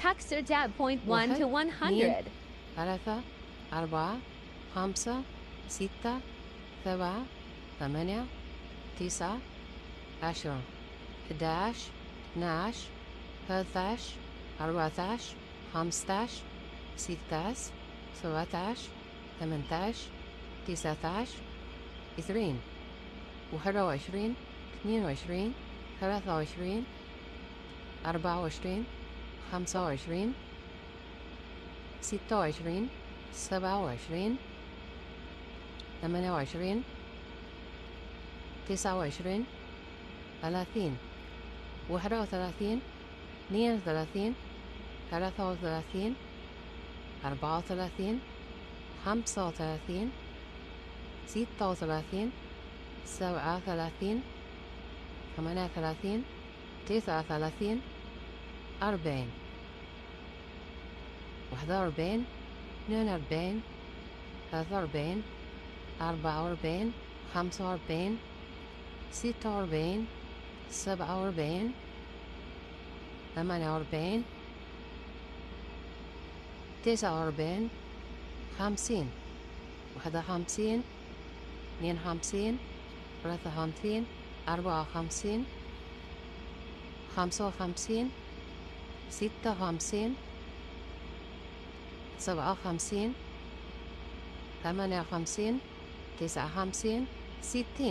Text or tab point 1 to 100. 3 4 5 6 7 8 9 10 11 12 13 14 15 16 17 18 19 20 21 22 23 24 25 26 27 28 29 30 31 32 33 34 35 36 37 38 39 40 41 42 43 44 45 46 47 48 49 50 51 52 53 54 55 56 57 58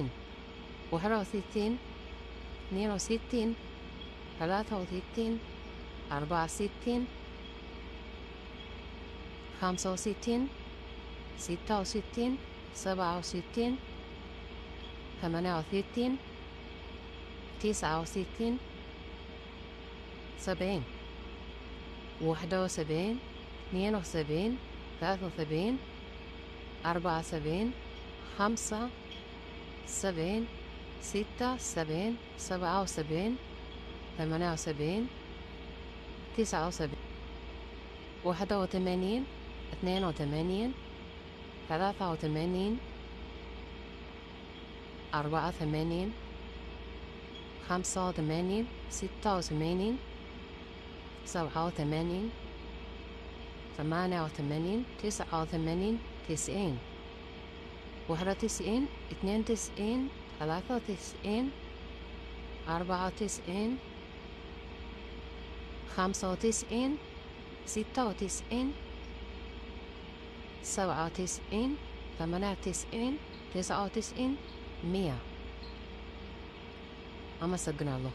59 60 61 62 63 64 65 66 67 68 69 70 71 72 73 74 5 70 6 70 77 78 79 81 82 83 84 85 86 87 88 89 90 91 92 93 94 95 96 97 98 99 100. أمسكنا الله.